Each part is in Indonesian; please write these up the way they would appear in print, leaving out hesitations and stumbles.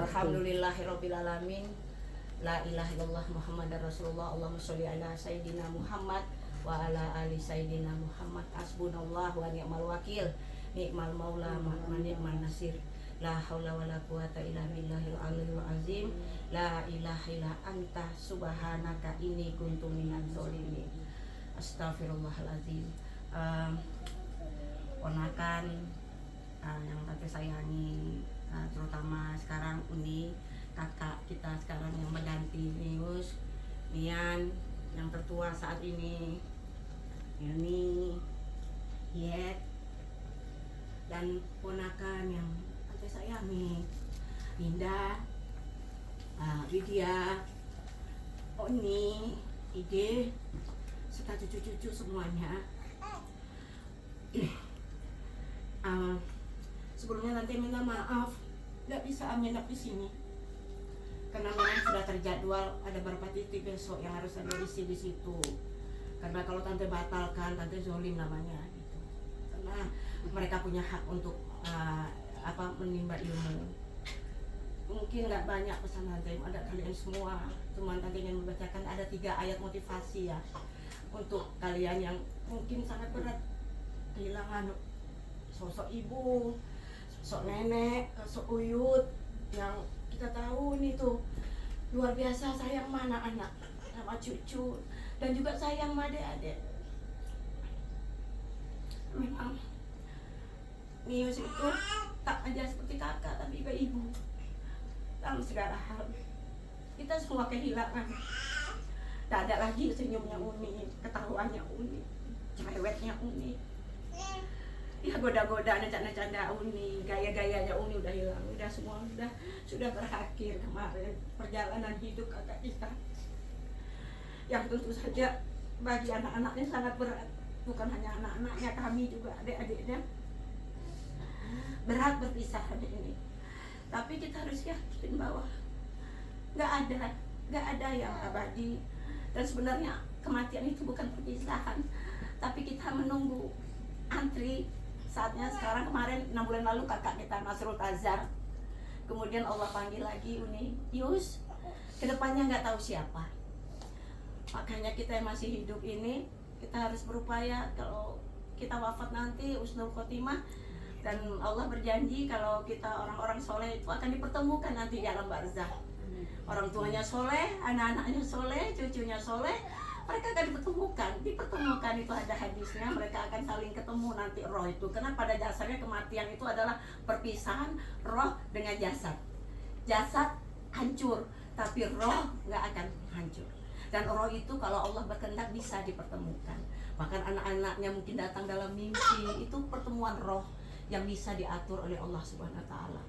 Alhamdulillahirabbil alamin. La ilaha illallah Muhammadar Rasulullah. Allahumma sholli ala sayyidina Muhammad wa ala ali sayyidina Muhammad. Hasbunallahu wa ni'mal wakil. Ni'mal maula wa ni'man nasir. La haula wala quwata illa billahil aliyil azim. La ilaha illa anta subhanaka inni kuntu minadz zalimin. Astagfirullahalazim. Ponakan yang tante sayangi, terutama sekarang Uni, kakak kita sekarang yang mengganti Nius, Nian yang tertua saat ini, Yuni, Yet, dan ponakan yang tante sayangi, Linda, Widya, Oni, Ide, serta cucu-cucu semuanya. Sebelumnya nanti minta maaf, nggak bisa nginep di sini karena memang sudah terjadwal ada beberapa titik besok yang harus ada di situ. Karena kalau tante batalkan, tante zolim namanya gitu. Karena mereka punya hak untuk menimba ilmu. Mungkin nggak banyak pesan tante ada kalian semua, cuman tante ingin membacakan ada 3 ayat motivasi ya untuk kalian yang mungkin sangat berat kehilangan sosok ibu, sosok nenek, sosok uyut yang kita tahu nih tuh luar biasa sayang mana anak sama cucu dan juga sayang sama adik-adik. Memang Nius itu tak aja seperti kakak tapi juga ibu dalam segala hal. Kita semua kehilangan. Tak ada lagi senyumnya Uni, ketahuannya Uni, cerewetnya Uni. Ya goda-goda, canda-canda Uni, gaya-gayanya Uni udah hilang, udah semua sudah berakhir kemarin perjalanan hidup kakak kita. Yang tentu saja bagi anak-anaknya sangat berat, bukan hanya anak-anaknya, kami juga adik-adiknya berat berpisah hari ini. Tapi kita harus yakin bahwa nggak ada yang abadi dan sebenarnya kematian itu bukan perpisahan, tapi kita menunggu antri. Saatnya sekarang, kemarin 6 bulan lalu kakak kita Nasrul Azhar, kemudian Allah panggil lagi Uni, Yus, kedepannya nggak tahu siapa. Makanya kita yang masih hidup ini, kita harus berupaya kalau kita wafat nanti husnul khotimah, dan Allah berjanji kalau kita orang-orang soleh itu akan dipertemukan nanti di alam barzah. Orang tuanya soleh, anak-anaknya soleh, cucunya soleh, mereka akan dipertemukan itu ada hadisnya, mereka akan saling ketemu nanti roh itu, karena pada dasarnya kematian itu adalah perpisahan roh dengan jasad hancur tapi roh nggak akan hancur, dan roh itu kalau Allah berkehendak bisa dipertemukan. Bahkan anak-anaknya mungkin datang dalam mimpi, itu pertemuan roh yang bisa diatur oleh Allah Subhanahu wa Ta'ala.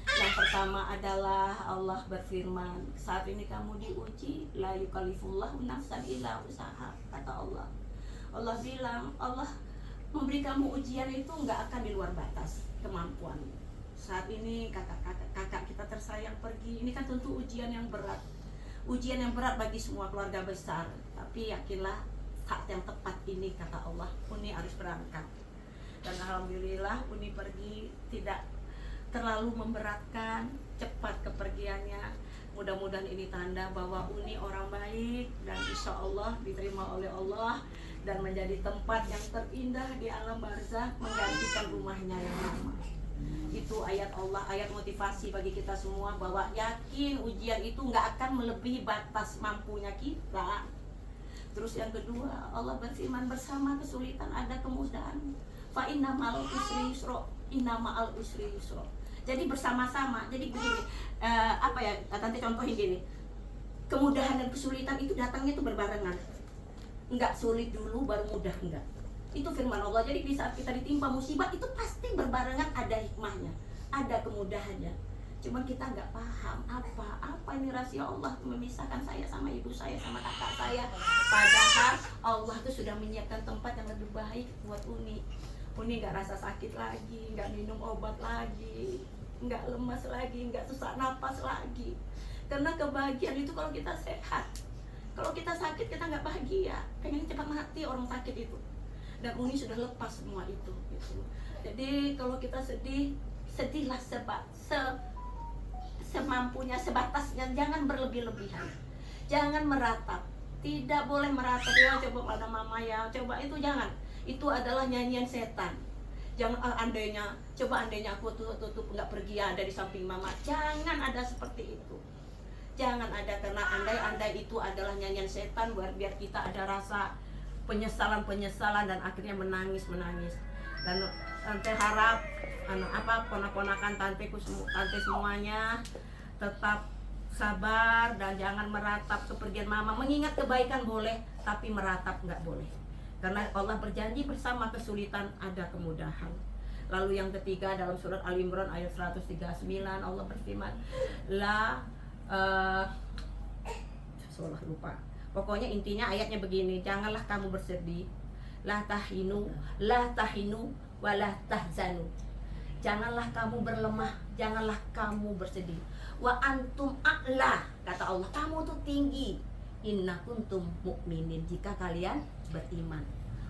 Yang pertama adalah Allah berfirman, saat ini kamu diuji, la yukallifullahu nafsan illa usaha, kata Allah. Allah bilang, Allah memberi kamu ujian itu nggak akan di luar batas kemampuan. Saat ini kakak kita tersayang pergi, ini kan tentu ujian yang berat bagi semua keluarga besar. Tapi yakinlah saat yang tepat ini, kata Allah, Uni harus berangkat. Dan alhamdulillah Uni pergi tidak terlalu memberatkan, cepat kepergiannya. Mudah-mudahan ini tanda bahwa Uni orang baik dan insya Allah diterima oleh Allah dan menjadi tempat yang terindah di alam barzah, menggantikan rumahnya yang lama. Itu ayat Allah, ayat motivasi bagi kita semua bahwa yakin ujian itu nggak akan melebihi batas mampunya kita. Terus yang kedua, Allah berfirman, bersama kesulitan ada kemudahan. Fa inna ma'al usri yusra, inna ma'al usri yusra. Jadi bersama-sama. Jadi begini, tante contohin gini. Kemudahan dan kesulitan itu datangnya itu berbarengan. Enggak sulit dulu baru mudah, enggak. Itu firman Allah. Jadi di saat kita ditimpa musibah itu pasti berbarengan, ada hikmahnya, ada kemudahannya. Cuman kita nggak paham apa ini rahasia Allah memisahkan saya sama ibu saya sama kakak saya. Padahal Allah tuh sudah menyiapkan tempat yang lebih baik buat Uni. Uni nggak rasa sakit lagi, nggak minum obat lagi, nggak lemas lagi, nggak sesak napas lagi. Karena kebahagiaan itu kalau kita sehat. Kalau kita sakit kita nggak bahagia, pengen cepat mati orang sakit itu. Dan Uni sudah lepas semua itu gitu. Jadi kalau kita sedih, sedihlah semampunya, sebatasnya, jangan berlebih-lebihan. Jangan meratap. Tidak boleh meratap, ya coba pada mama ya, coba itu jangan. Itu adalah nyanyian setan. Jangan andainya aku tutup nggak pergi ada di samping mama. Jangan ada seperti itu. Jangan ada, karena andai itu adalah nyanyian setan biar kita ada rasa penyesalan dan akhirnya menangis. Dan tante harap ponak-ponakan tante semuanya tetap sabar dan jangan meratap kepergian mama. Mengingat kebaikan boleh, tapi meratap nggak boleh. Karena Allah berjanji bersama kesulitan ada kemudahan. Lalu yang ketiga dalam surat Al-Imran ayat 139 Allah berfirman, salah lupa. Pokoknya intinya ayatnya begini, janganlah kamu bersedih, la tahinu wa la tahzanu. Janganlah kamu berlemah, janganlah kamu bersedih. Wa antum a'la, kata Allah, kamu tuh tinggi. Inna kuntum mu'minin, jika kalian beriman.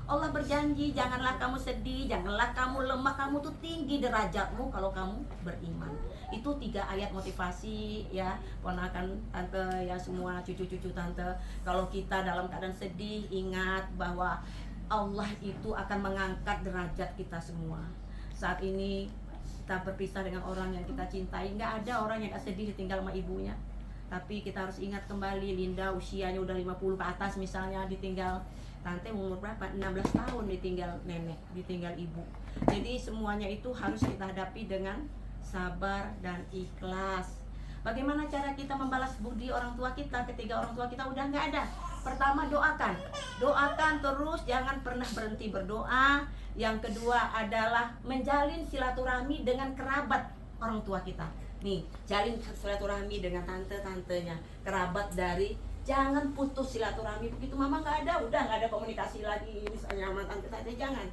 Allah berjanji, janganlah kamu sedih, janganlah kamu lemah, kamu tuh tinggi derajatmu kalau kamu beriman. Itu 3 ayat motivasi ya, ponakan tante ya, semua cucu-cucu tante. Kalau kita dalam keadaan sedih, ingat bahwa Allah itu akan mengangkat derajat kita semua. Saat ini kita berpisah dengan orang yang kita cintai, nggak ada orang yang gak sedih ditinggal sama ibunya. Tapi kita harus ingat kembali, Linda usianya udah 50 ke atas misalnya, ditinggal tante umur berapa? 16 tahun ditinggal nenek, ditinggal ibu. Jadi semuanya itu harus kita hadapi dengan sabar dan ikhlas. Bagaimana cara kita membalas budi orang tua kita ketika orang tua kita udah nggak ada? Pertama, doakan terus, jangan pernah berhenti berdoa. Yang kedua adalah menjalin silaturahmi dengan kerabat orang tua kita. Nih, jalin silaturahmi dengan tante-tantenya, kerabat dari, jangan putus silaturahmi. Begitu mama nggak ada, udah nggak ada komunikasi lagi misalnya sama tante-tante, jangan.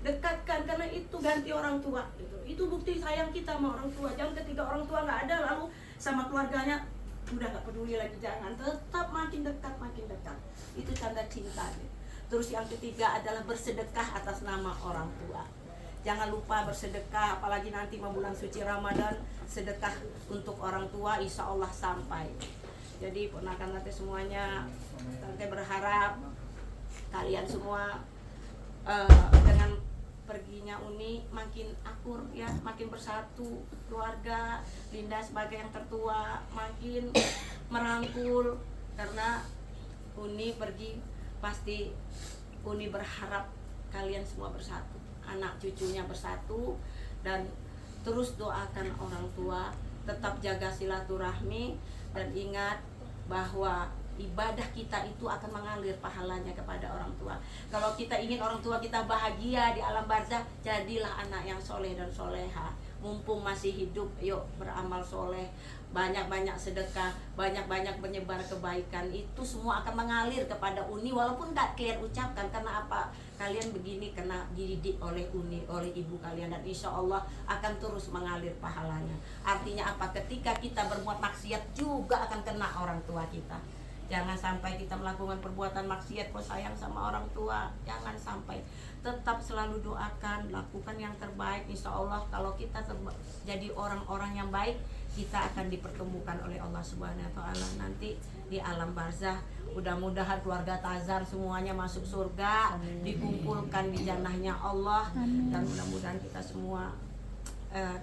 Dekatkan, karena itu ganti orang tua. Itu bukti sayang kita sama orang tua. Jangan ketika orang tua nggak ada lalu sama keluarganya udah nggak peduli lagi, jangan. Tetap makin dekat. Itu tanda cinta. Terus yang ketiga adalah bersedekah atas nama orang tua. Jangan lupa bersedekah, apalagi nanti mau bulan suci Ramadan, sedekah untuk orang tua insya Allah sampai. Jadi ponakan tante semuanya, tante berharap kalian semua dengan perginya Uni makin akur ya, makin bersatu keluarga. Linda sebagai yang tertua makin merangkul, karena Uni pergi pasti Uni berharap kalian semua bersatu, anak cucunya bersatu. Dan terus doakan orang tua, tetap jaga silaturahmi, dan ingat bahwa ibadah kita itu akan mengalir pahalanya kepada orang tua. Kalau kita ingin orang tua kita bahagia di alam barzah, jadilah anak yang soleh dan soleha. Mumpung masih hidup, yuk beramal soleh, banyak-banyak sedekah, banyak-banyak menyebar kebaikan. Itu semua akan mengalir kepada Uni, walaupun gak kalian ucapkan. Karena apa? Kalian begini kena dididik oleh Uni, oleh ibu kalian, dan insya Allah akan terus mengalir pahalanya. Artinya apa? Ketika kita berbuat maksiat juga akan kena orang tua kita. Jangan sampai kita melakukan perbuatan maksiat kok sayang sama orang tua. Jangan sampai. Tetap selalu doakan, lakukan yang terbaik. Insya Allah kalau kita jadi orang-orang yang baik, kita akan dipertemukan oleh Allah Subhanahu wa Ta'ala nanti di alam barzah. Mudah-mudahan keluarga Tazar semuanya masuk surga, dikumpulkan di jannahnya Allah. Dan mudah-mudahan kita semua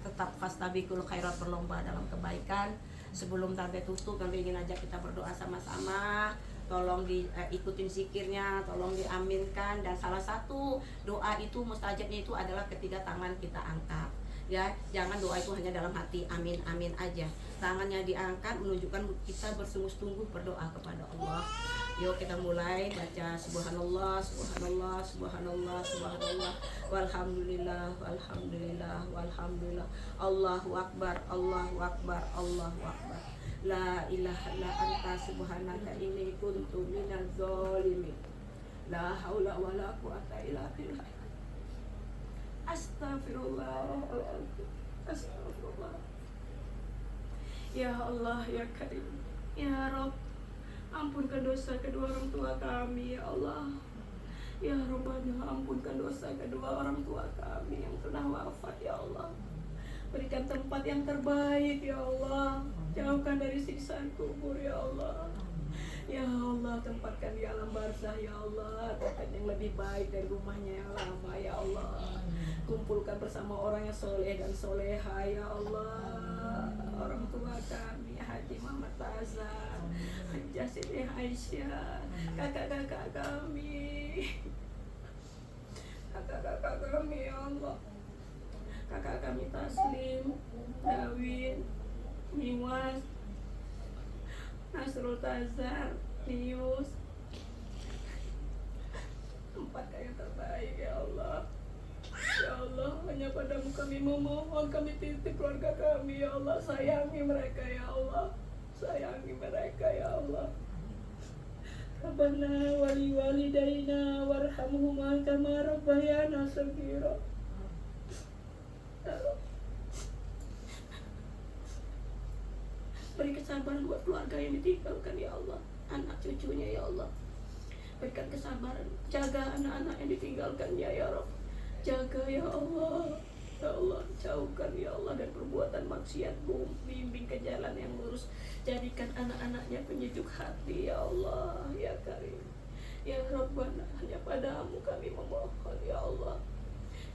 tetap fastabiqul khairat, berlomba dalam kebaikan. Sebelum tante tutup, tante ingin ajak kita berdoa sama-sama. Tolong diikutin zikirnya, tolong diaminkan. Dan salah satu doa itu mustajabnya itu adalah ketika tangan kita angkat. Ya, jangan doa itu hanya dalam hati amin amin aja. Tangannya diangkat menunjukkan kita bersungguh-sungguh berdoa kepada Allah. Yuk kita mulai baca subhanallah, subhanallah, subhanallah, subhanallah, walhamdulillah, walhamdulillah, walhamdulillah, Allahu akbar, Allahu akbar, Allahu akbar. La ilaha illa anta subhanaka inni kuntu minaz zalimin. La haula wala quwata illa billah. Astaghfirullahaladzim. Astaghfirullah. Ya Allah, ya Karim, ya Rabb, ampunkan dosa kedua orang tua kami, ya Allah. Ya Rabbana, ampunkan dosa kedua orang tua kami yang telah wafat, ya Allah. Berikan tempat yang terbaik ya Allah. Jauhkan dari siksaan kubur ya Allah. Ya Allah, tempatkan di alam barzah ya Allah, tempat yang lebih baik dari rumahnya yang lama ya Allah. Kumpulkan bersama orang yang soleh dan soleha ya Allah. Orang tua kami Haji Muhammad Tazar, Hajah Siti Aisyah, kakak-kakak kami, kakak-kakak kami ya Allah. Kakak kami Taslim, Dawin, Miwas, Nasrul Tazar, Nius, tempat yang terbaik ya Allah. Ya Allah, hanya padamu kami memohon, kami titip keluarga kami ya Allah. Sayangi mereka ya Allah, sayangi mereka ya Allah. Rabbana wali walidaina warhamhuma kama rabbayana shaghira. Beri kesabaran buat keluarga yang ditinggalkan ya Allah, anak cucunya ya Allah. Berikan kesabaran, jaga anak-anak yang ditinggalkannya ya Rabb. Jaga ya Allah, ya Allah, jauhkan ya Allah dan perbuatan maksiat, bimbing ke jalan yang lurus. Jadikan anak-anaknya penyejuk hati ya Allah, ya Karim. Ya Rabbana, hanya padamu kami memohon ya Allah.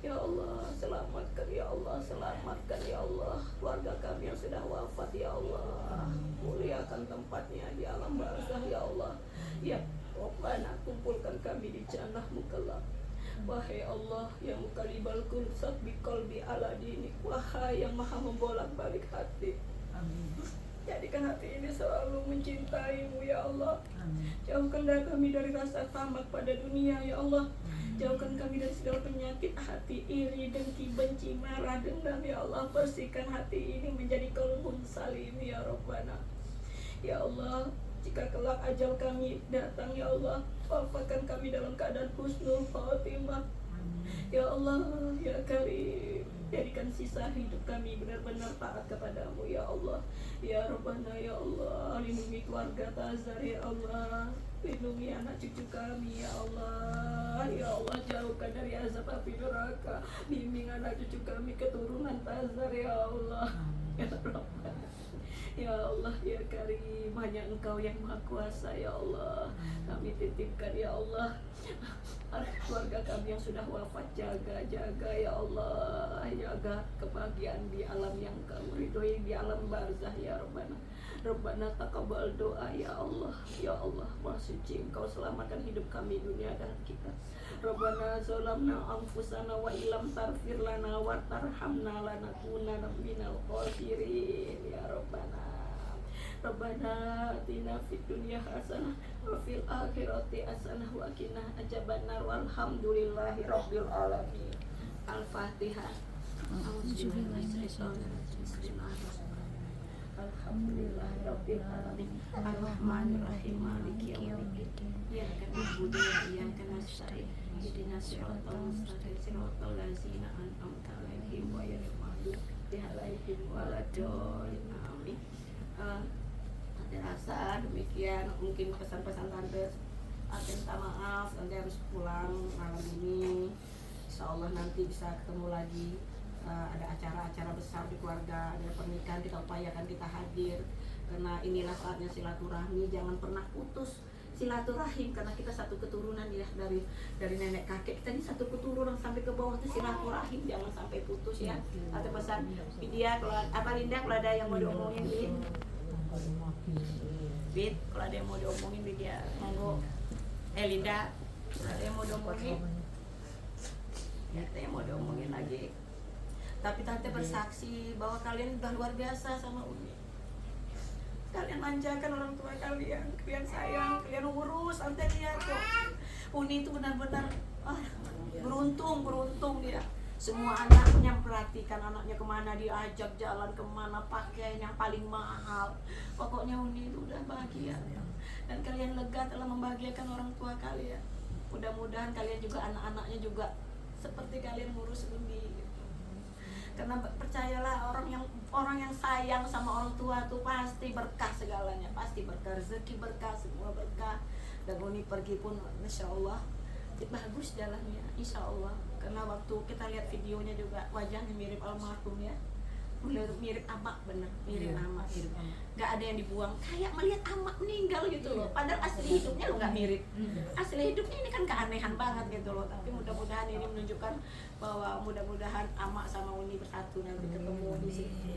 Ya Allah, selamatkan ya Allah, selamatkan ya Allah keluarga kami yang sudah wafat ya Allah. Muliakan tempatnya di alam barzah ya Allah. Ya Rabbana, kumpulkan kami di jannah-Mu kelak. Wahai Allah yang mukalibal qulub sabbi qalbi ala dinik. Wahai yang maha membolak-balik hati, jadikan hati ini selalu mencintai-Mu ya Allah. Jauhkan kami dari rasa tamak pada dunia ya Allah. Jauhkan kami dari segala penyakit hati, iri, dengki, benci, marah, dendam ya Allah. Bersihkan hati ini menjadi qalbun salim ya Rabbana. Ya Allah, jika kelak ajal kami datang ya Allah, wafatkan kami dalam keadaan husnul khatimah. Ya Allah, ya Karim, jadikan sisa hidup kami benar-benar taat kepadamu ya Allah. Ya Rabbana ya Allah, lindungi keluarga Tazar ya Allah. Lindungi anak cucu kami ya Allah. Ya Allah, jauhkan dari azab api neraka. Bimbing anak cucu kami keturunan Tazar ya Allah. Ya Rabbana, ya Allah, ya Karim, hanya Engkau yang Maha Kuasa ya Allah. Kami titipkan ya Allah keluarga kami yang sudah wafat, jaga ya Allah, jaga kebahagiaan di alam yang Kau ridhoi, di alam barzah ya Rabbana. Rabbana taqabbal doa ya Allah. Ya Allah, Maha Suci, Engkau selamatkan hidup kami dunia dan kita. Rabbana zalamna anfusana wa illam taghfir lana wa tarhamna lanakunanna minal khasirin ya Rabbana. Rabbana atina fid dunya hasanah wa fil akhirati hasanah wa qina adzabannar walhamdulillahi rabbil alamin. Al-Fatihah. Alhamdulillahirabbil alamin. Ar-Rahmanir-Rahim. Maliki yaumiddin. Iyyaka na'budu wa iyyaka nasta'in. Ihdinas siratal mustaqim. Siratal ladzina an'amta 'alaihim ghairil maghdubi 'alaihim waladdallin. Amin. Ada rasa demikian mungkin pesan-pesan tante. Aku minta maaf, tante harus pulang malam ini. Insyaallah nanti bisa ketemu lagi. Ada acara-acara besar di keluarga, ada pernikahan, kita upayakan kita hadir karena inilah saatnya silaturahmi. Jangan pernah putus silaturahim karena kita satu keturunan ya, dari nenek kakek kita ini satu keturunan sampai ke bawah itu silaturahim, jangan sampai putus ya. Atau pesan Widya, kalau apa Linda, kalau ada yang mau diomongin Wid, kalau ada yang mau diomongin Widya, monggo. Linda, kalau ada yang mau diomongin ya, ada yang mau diomongin lagi. Tapi tante bersaksi bahwa kalian udah luar biasa sama Umi. Kalian manjakan orang tua kalian sayang, kalian urus. Tante lihat kok, Uni itu benar-benar beruntung dia. Semua anaknya perhatikan anaknya kemana diajak jalan, kemana pakaian yang paling mahal. Pokoknya Uni itu udah bahagia. Dan kalian lega telah membahagiakan orang tua kalian. Mudah-mudahan kalian juga anak-anaknya juga seperti kalian ngurus Uni. Karena percayalah, orang yang sayang sama orang tua tuh pasti berkah segalanya, pasti berkah, rezeki berkah, semua berkah. Dan Uni pergi pun Insya Allah bagus jalannya, Insya Allah. Karena waktu kita lihat videonya juga wajahnya mirip almarhum ya. mirip amak, bener mirip amak. Nggak ada yang dibuang, kayak melihat amak meninggal gitu loh. Padahal asli hidupnya lo nggak mirip. Asli hidupnya ini kan keanehan banget gitu loh. Tapi mudah-mudahan ini menunjukkan bahwa mudah-mudahan amak sama Uni bersatu nanti ketemu di sini.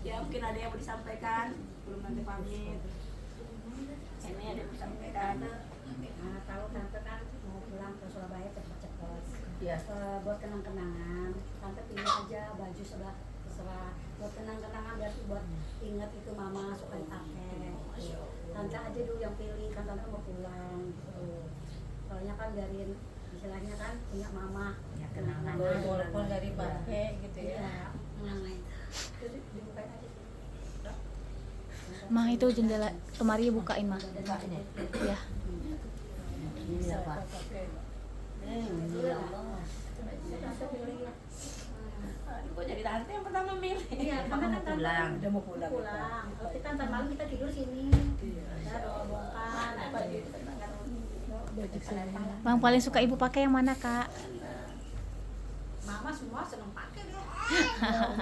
Ya mungkin ada yang mau disampaikan, belum nanti pamit. Ini ada yang disampaikan. Tahu tante kan mau pulang ke Surabaya cepet-cepet. Iya. Buat kenang-kenangan, tante pilih aja baju terserah. Buat kenang-kenangan berarti buat ingat itu mama suka dipakai. Tante aja dulu yang pilih, kan tante mau pulang gitu. Soalnya kan biarin istilahnya kan punya mama. Ya, kenangan. Walaupun nggak dipakai gitu ya. Jadi dibukain aja sih. Mah itu jendela lemari bukain mah. Ya. Iya, Pak. Kok jadi tante yang pertama milih? Iya, karena kan tante Udah mau pulang. pulang. Tapi kan tante malam kita tidur sini. Ya bongkar apa gitu. Bang paling suka ibu pakai yang mana, Kak? Mama semua seneng pakai deh.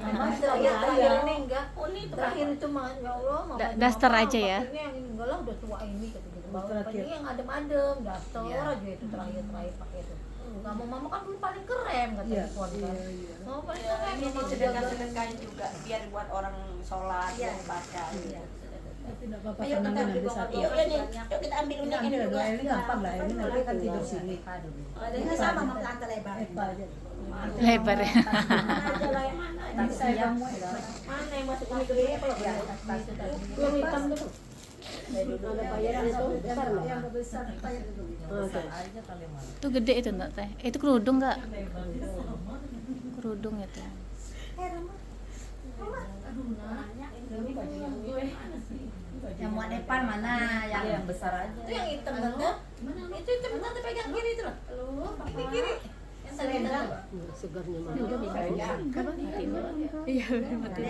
Mama terakhir ini enggak. Uni itu Terakhir itu mah ya Allah, mama. Daster aja ya. Pakainya yang ini enggak lah udah tua ini kata gitu. Bawa Terakhir. pakainya yang adem-adem, daster aja itu terakhir pakai itu. Kamu mama kan dulu paling keren kata Iya, Ridwan kan. iya. Mama paling ya, keren ini mama sedekah-sedekahin juga biar buat orang sholat Iya. yang baca. Iya. Tapi tidak apa-apa, Ayo kenangan kita ambil beli satu. bongkar. Yuk, yuk kita ambil Ini unik ini ambil juga. dua, ini gampang lah, ini nanti kan tidur sini. Badannya sama sama tante lebar. Apa aja. Lebar ya. Aja lah yang mana. Bisa yang Mana yang masuk unik gede apa ya? yang hitam tuh. Ada bayaran itu besar loh. Yang besar bayar itu. Itu gede itu enggak teh? Itu kerudung enggak? Kerudung itu. Yang mau depan mana? Yang besar aja. Itu yang hitam tante. Itu hitam tante pegang kiri itu loh. Ini kiri. Yang selendang. Segarnya mana? Iya, mati.